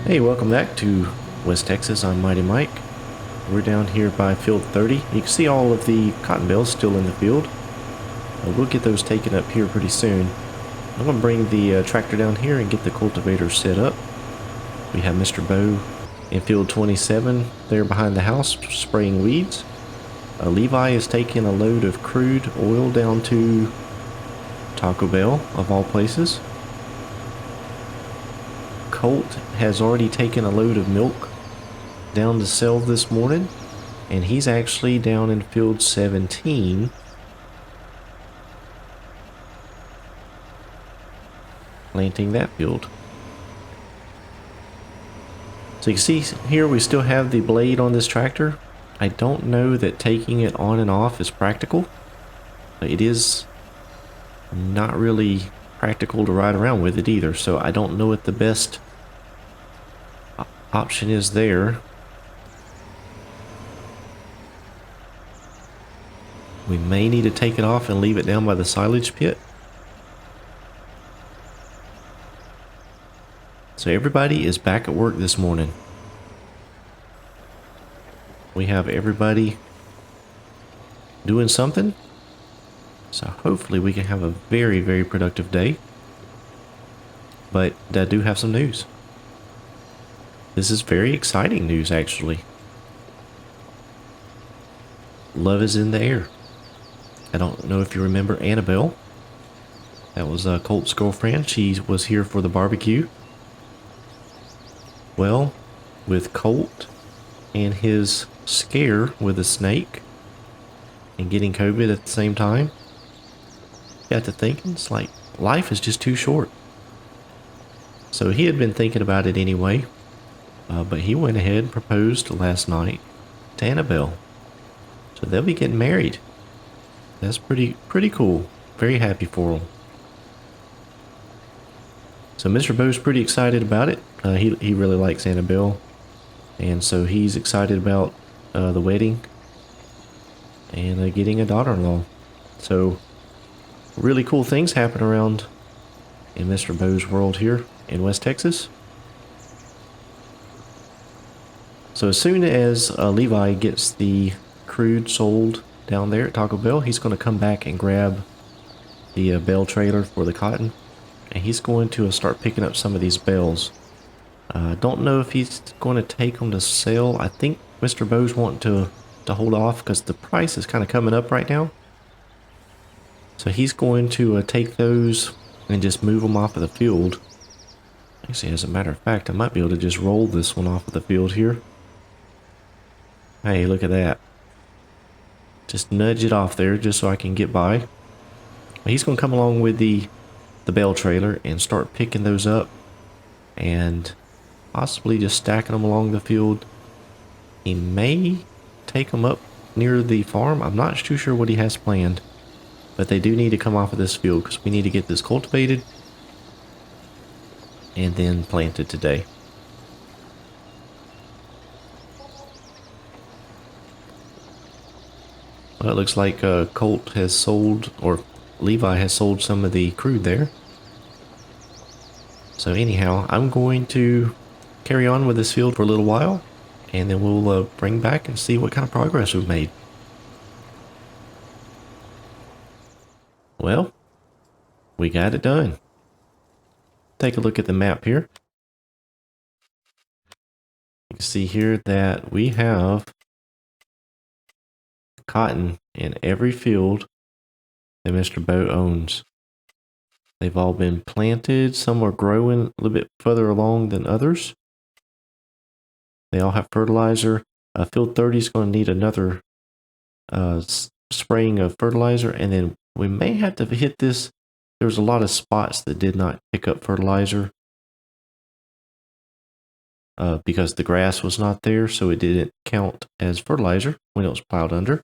Hey, welcome back to West Texas. I'm Mighty Mike. We're down here by field 30. You can see all of the cotton bales still in the field. We'll get those taken up here pretty soon. I'm going to bring the tractor down here and get the cultivator set up. We have Mr. Bow in field 27 there behind the house spraying weeds. Levi is taking a load of crude oil down to Taco Bell, of all places. Colt has already taken a load of milk down to sell this morning, and he's actually down in field 17 planting that field. So you can see here we still have the blade on this tractor. I don't know that taking it on and off is practical. It is not really practical to ride around with it either, so I don't know what the best option is there. We may need to take it off and leave it down by the silage pit. So everybody is back at work this morning. We have everybody doing something. So hopefully we can have a very, very productive day. But I do have some news. This is very exciting news, actually. Love is in the air. I don't know if you remember Annabelle. That was Colt's girlfriend. She was here for the barbecue. Well, with Colt and his scare with a snake and getting COVID at the same time, got to thinking, it's like life is just too short. So he had been thinking about it anyway, but he went ahead and proposed last night to Annabelle. So they'll be getting married. That's pretty cool. Very happy for them. So Mr. Bo's pretty excited about it. He really likes Annabelle, and so he's excited about the wedding and getting a daughter-in-law. So really cool things happen around in Mr. Bo's world here in West Texas. So as soon as Levi gets the crude sold down there at Taco Bell, he's going to come back and grab the bale trailer for the cotton, and he's going to start picking up some of these bales. Don't know if he's going to take them to sell. I think Mr. Bo's wanting to hold off because the price is kind of coming up right now. So he's going to take those and just move them off of the field. Actually, as a matter of fact, I might be able to just roll this one off of the field here. Hey, look at that. Just nudge it off there just so I can get by. He's going to come along with the bale trailer and start picking those up and possibly just stacking them along the field. He may take them up near the farm. I'm not too sure what he has planned, but they do need to come off of this field because we need to get this cultivated and then planted today. Well, it looks like Colt has sold, or Levi has sold some of the crude there. So anyhow, I'm going to carry on with this field for a little while, and then we'll bring back and see what kind of progress we've made. Well, we got it done. Take a look at the map here. You can see here that we have cotton in every field that Mr. Bow owns. They've all been planted. Some are growing a little bit further along than others. They all have fertilizer. Field 30 is going to need another spraying of fertilizer, and then we may have to hit this. There's a lot of spots that did not pick up fertilizer because the grass was not there, so it didn't count as fertilizer when it was plowed under.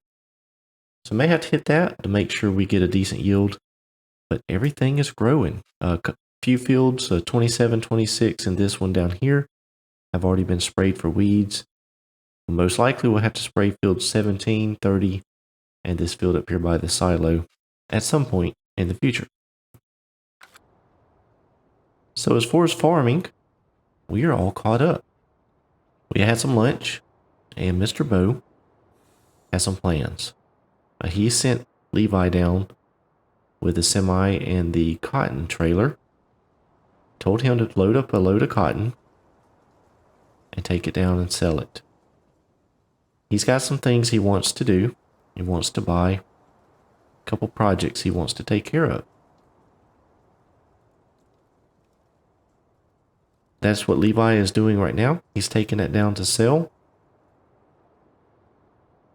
So may have to hit that to make sure we get a decent yield. But everything is growing. A few fields, 27, 26, and this one down here have already been sprayed for weeds. Most likely we'll have to spray field 17, 30, and this field up here by the silo at some point in the future. So as far as farming, we are all caught up. We had some lunch, and Mr. Bo has some plans. He sent Levi down with the semi and the cotton trailer, told him to load up a load of cotton and take it down and sell it. He's got some things he wants to do. He wants to buy a couple projects he wants to take care of. That's what Levi is doing right now. He's taking it down to sell.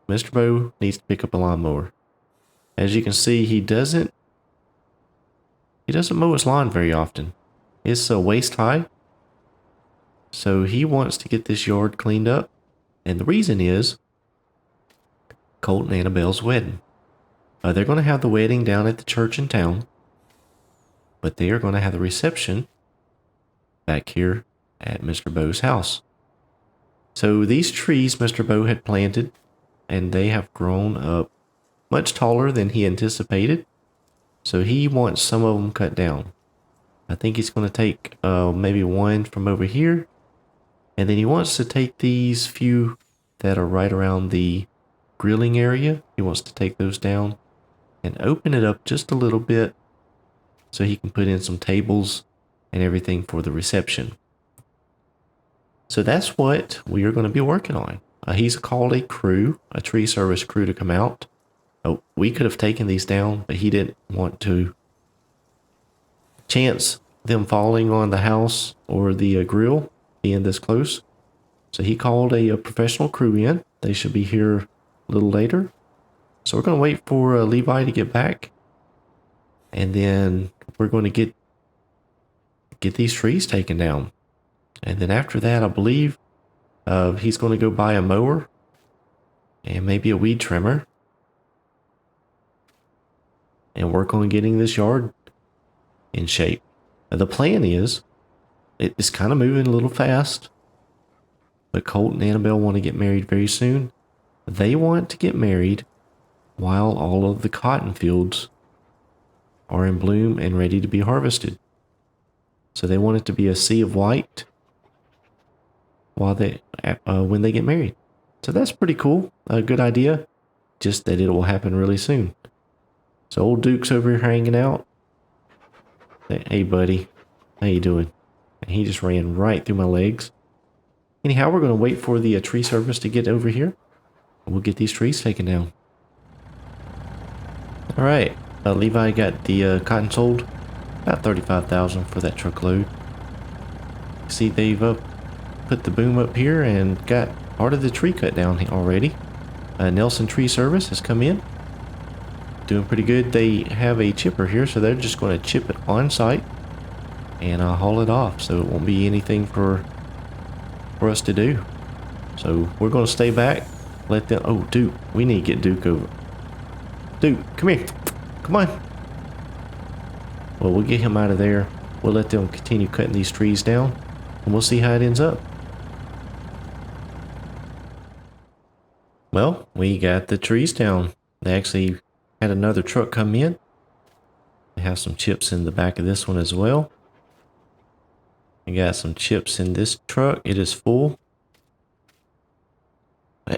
Mr. Bo needs to pick up a lawnmower. As you can see, he doesn't mow his lawn very often. It's waist high. So he wants to get this yard cleaned up. And the reason is Colt and Annabelle's wedding. They're going to have the wedding down at the church in town. But they are going to have the reception back here at Mr. Bo's house. So these trees Mr. Bo had planted, and they have grown up much taller than he anticipated. So he wants some of them cut down. I think he's going to take maybe one from over here. And then he wants to take these few that are right around the grilling area. He wants to take those down and open it up just a little bit so he can put in some tables and everything for the reception. So that's what we are going to be working on. He's called a tree service crew to come out. We could have taken these down, but he didn't want to chance them falling on the house or the grill being this close. So he called a professional crew in. They should be here a little later. So we're going to wait for Levi to get back. And then we're going to get these trees taken down. And then after that, I believe he's going to go buy a mower and maybe a weed trimmer and work on getting this yard in shape. Now, the plan is, it's kind of moving a little fast, but Colt and Annabelle want to get married very soon. They want to get married while all of the cotton fields are in bloom and ready to be harvested. So they want it to be a sea of white while when they get married. So that's pretty cool. A good idea. Just that it will happen really soon. So old Duke's over here hanging out. Hey buddy, how you doing? And he just ran right through my legs. Anyhow, we're going to wait for the tree service to get over here. And we'll get these trees taken down. All right, Levi got the cotton sold. About $35,000 for that truckload. See, they've put the boom up here and got part of the tree cut down already. Nelson Tree Service has come in. Doing pretty good. They have a chipper here, so they're just going to chip it on site and haul it off, so it won't be anything for us to do. So we're going to stay back. Let them. Oh, Duke, we need to get Duke over. Duke, come here. Come on. Well, we'll get him out of there. We'll let them continue cutting these trees down, and we'll see how it ends up. Well, we got the trees down. They actually had another truck come in. They have some chips in the back of this one as well. We got some chips in this truck. It is full.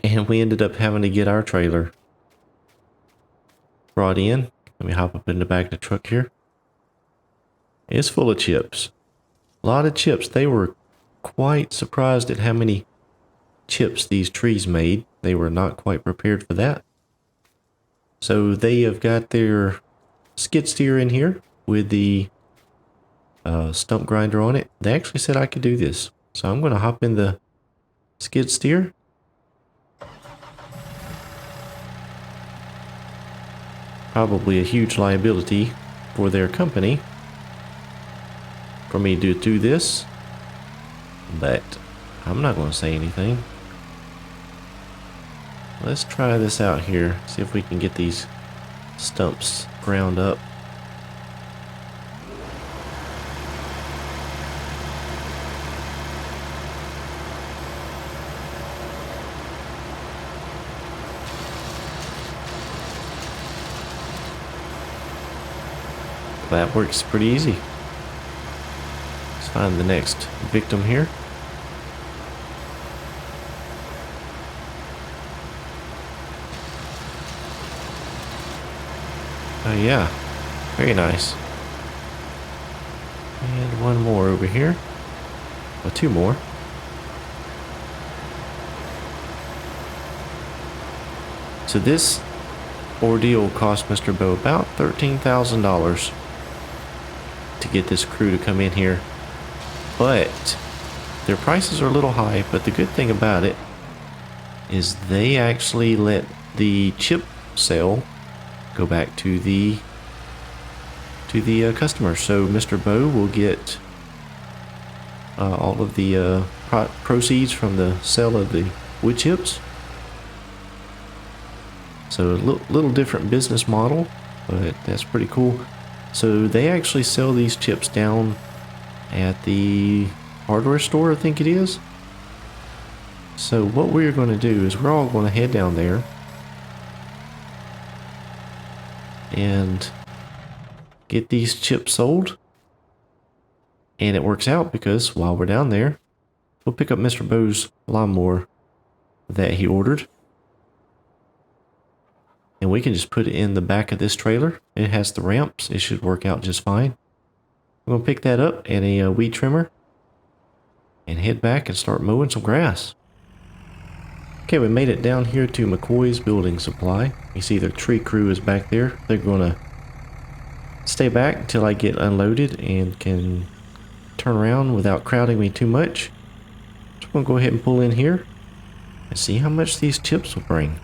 And we ended up having to get our trailer brought in. Let me hop up in the back of the truck here. It's full of chips. A lot of chips. They were quite surprised at how many chips these trees made. They were not quite prepared for that. So they have got their skid steer in here with the stump grinder on it. They actually said I could do this. So I'm going to hop in the skid steer. Probably a huge liability for their company for me to do this, but I'm not going to say anything. Let's try this out here, see if we can get these stumps ground up. That works pretty easy. Let's find the next victim here. Oh yeah, very nice. And one more over here. Well, two more. So this ordeal cost Mr. Bow about $13,000 to get this crew to come in here. But their prices are a little high, but the good thing about it is they actually let the chip sale go back to the customer. So Mr. Bow will get all of the proceeds from the sale of the wood chips. So a little different business model, but that's pretty cool. So they actually sell these chips down at the hardware store, I think it is. So what we're going to do is we're all going to head down there and get these chips sold. And it works out because while we're down there, we'll pick up Mr. Bow's lawnmower that he ordered. And we can just put it in the back of this trailer. It has the ramps. It should work out just fine. I'm going to pick that up and a weed trimmer and head back and start mowing some grass. Okay, we made it down here to McCoy's Building Supply. You see the tree crew is back there. They're going to stay back until I get unloaded and can turn around without crowding me too much. So I'm going to go ahead and pull in here and see how much these chips will bring.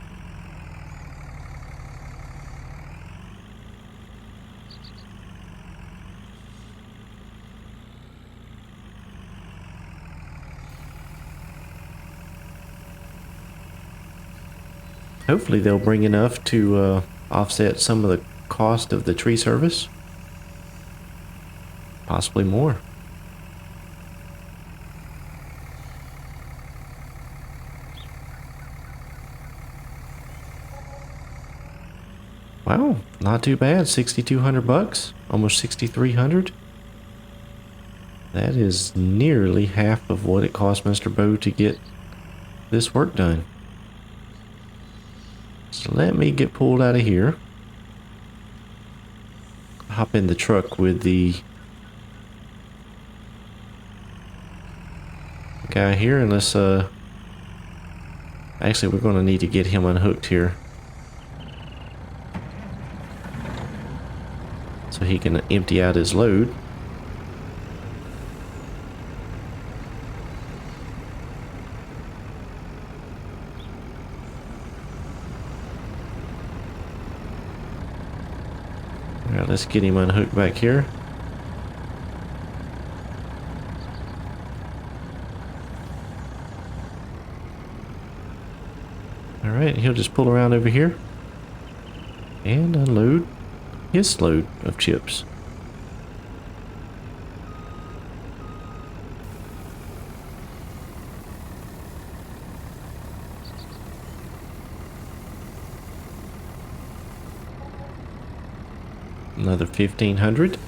Hopefully they'll bring enough to offset some of the cost of the tree service. Possibly more. Wow, not too bad. 6,200 bucks, almost 6,300. That is nearly half of what it cost Mr. Bow to get this work done. So let me get pulled out of here. Hop in the truck with the guy here, and let's actually we're going to need to get him unhooked here so he can empty out his load. Alright, let's get him unhooked back here. Alright, he'll just pull around over here and unload his load of chips. Another 1,500.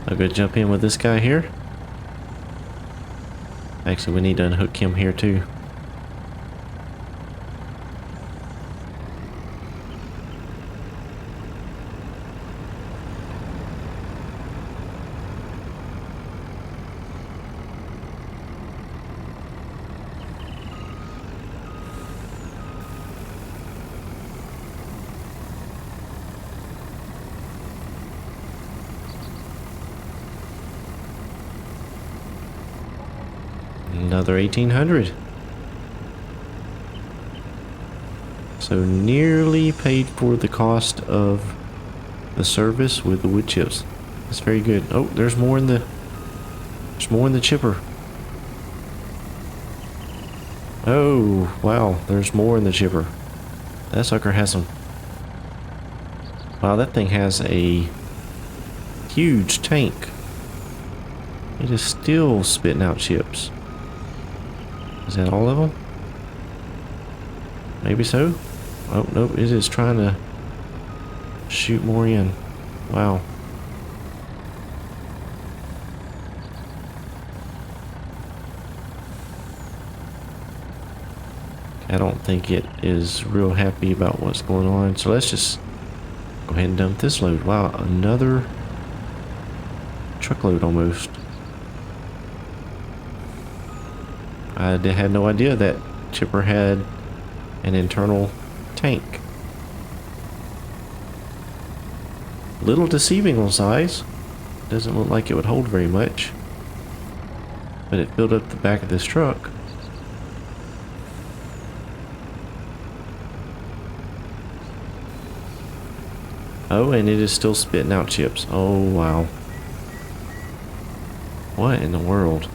I'll go jump in with this guy here. Actually, we need to unhook him here too. Another 1,800. So nearly paid for the cost of the service with the wood chips. That's very good. Oh, there's more in the chipper. Oh, wow, there's more in the chipper. That sucker has some. Wow, that thing has a huge tank. It is still spitting out chips. Is that all of them? Maybe so. Oh, nope, it is trying to shoot more in. Wow. I don't think it is real happy about what's going on. So let's just go ahead and dump this load. Wow, another truckload almost. I had no idea that chipper had an internal tank. Little deceiving on size. Doesn't look like it would hold very much. But it filled up the back of this truck. Oh, and it is still spitting out chips. Oh, wow. What in the world?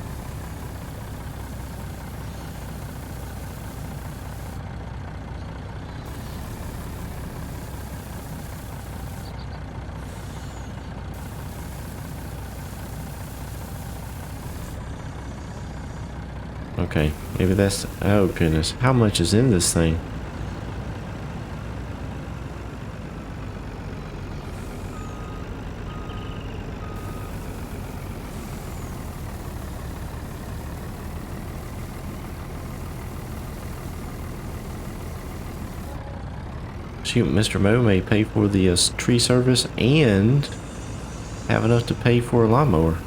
Okay, maybe that's... Oh, goodness. How much is in this thing? Shoot, Mr. Mo may pay for the tree service and have enough to pay for a lawnmower.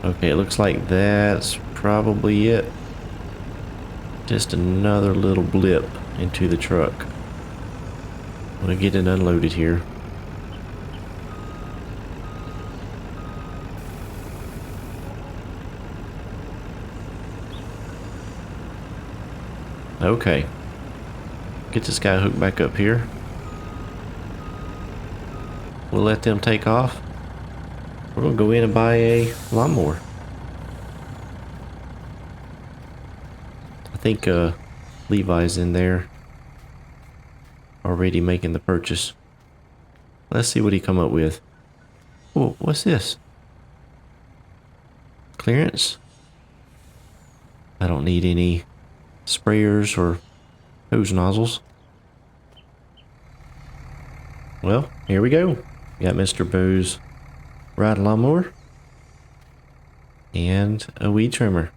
Okay, it looks like that's probably it. Just another little blip into the truck. I'm gonna get it unloaded here. Okay. Get this guy hooked back up here. We'll let them take off. We're gonna go in and buy a lawnmower. I think Levi's in there already making the purchase. Let's see what he come up with. Oh, what's this? Clearance? I don't need any sprayers or hose nozzles. Well, here we go. Got Mr. Bo's ride lawnmower and a weed trimmer.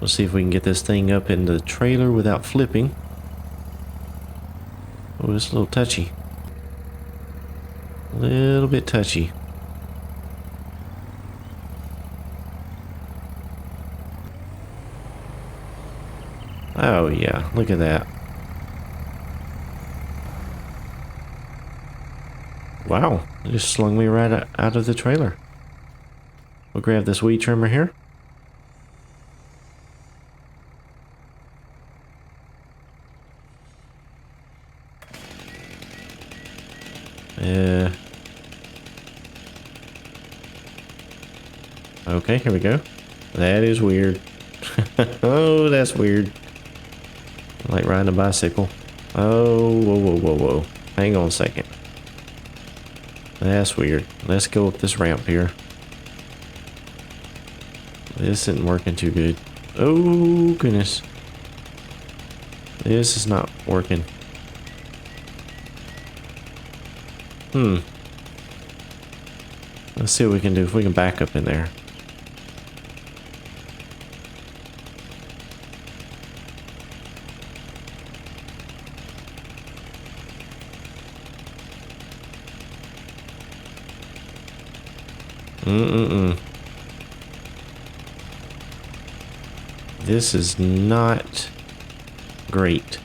Let's see if we can get this thing up in the trailer without flipping. Oh, it's a little touchy. A little bit touchy. Oh yeah, look at that. Wow, it just slung me right out of the trailer. We'll grab this weed trimmer here. Okay, here we go. That is weird. Oh, that's weird. Like riding a bicycle. Oh, whoa, whoa, whoa, whoa. Hang on a second. That's weird. Let's go up this ramp here. This isn't working too good. Oh, goodness. This is not working. Let's see what we can do if we can back up in there. This is not great.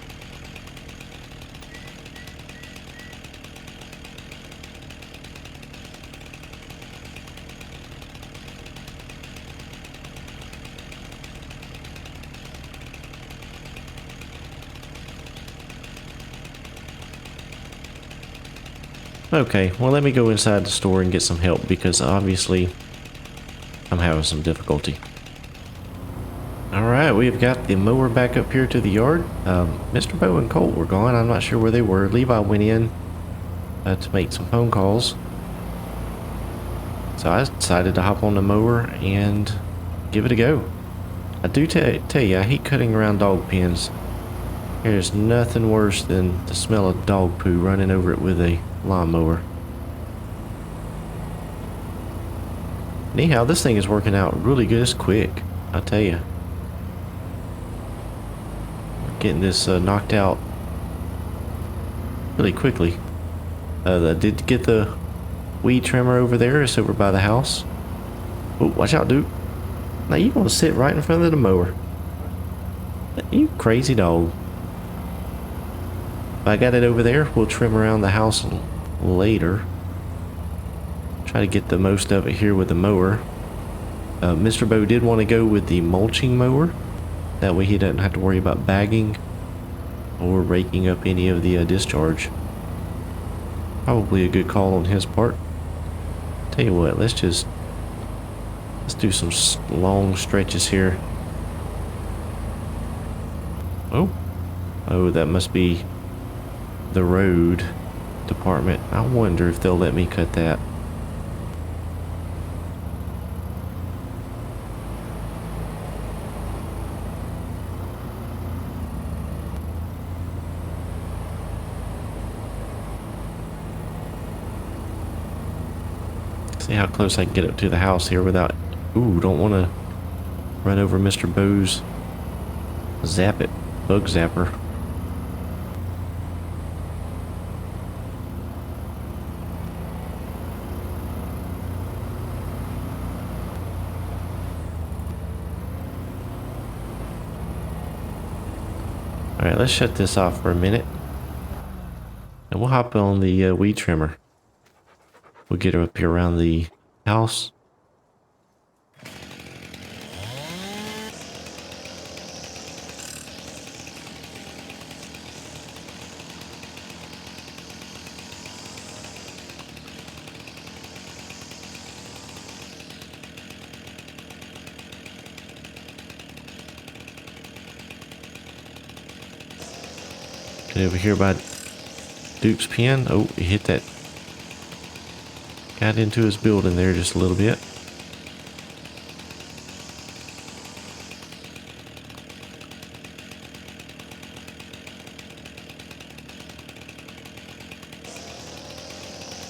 Okay, well let me go inside the store and get some help because obviously I'm having some difficulty. Alright, we've got the mower back up here to the yard. Mr. Bo and Colt were gone. I'm not sure where they were. Levi went in to make some phone calls. So I decided to hop on the mower and give it a go. I do tell you, I hate cutting around dog pens. There's nothing worse than the smell of dog poo running over it with a lawnmower. Anyhow, this thing is working out really good. It's quick, I'll tell you. We're getting this knocked out really quickly. I did get the weed trimmer over there. It's over by the house. Oh, watch out, dude. Now you want to sit right in front of the mower. You crazy dog. If I got it over there, we'll trim around the house later. Try to get the most of it here with the mower. Mr. Bo did want to go with the mulching mower. That way he doesn't have to worry about bagging or raking up any of the discharge. Probably a good call on his part. Tell you what, let's do some long stretches here. Oh, that must be the road department. I wonder if they'll let me cut that. See how close I can get up to the house here without... Ooh, don't want to run over Mr. Bo's bug zapper. Alright, let's shut this off for a minute. And we'll hop on the weed trimmer. We'll get her up here around the house. Get over here by Duke's pen. Oh, he hit that. Got into his building there just a little bit.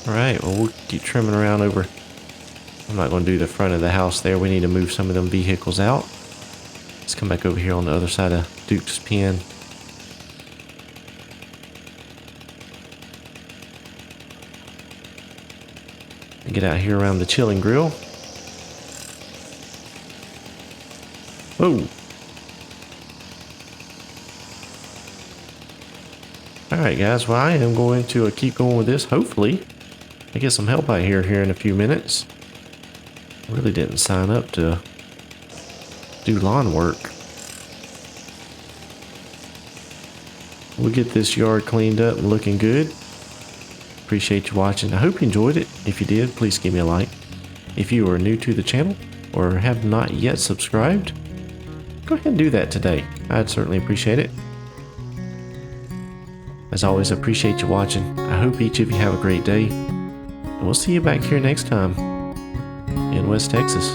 Alright, well, we'll keep trimming around over. I'm not going to do the front of the house there. We need to move some of them vehicles out. Let's come back over here on the other side of Duke's pen. Get out here around the chilling grill. Whoa. Alright guys, well I am going to keep going with this. Hopefully I get some help out here in a few minutes. I really didn't sign up to do lawn work. We'll get this yard cleaned up and looking good. Appreciate you watching. I hope you enjoyed it. If you did, please give me a like. If you are new to the channel or have not yet subscribed, go ahead and do that today. I'd certainly appreciate it. As always, I appreciate you watching. I hope each of you have a great day. And we'll see you back here next time in West Texas.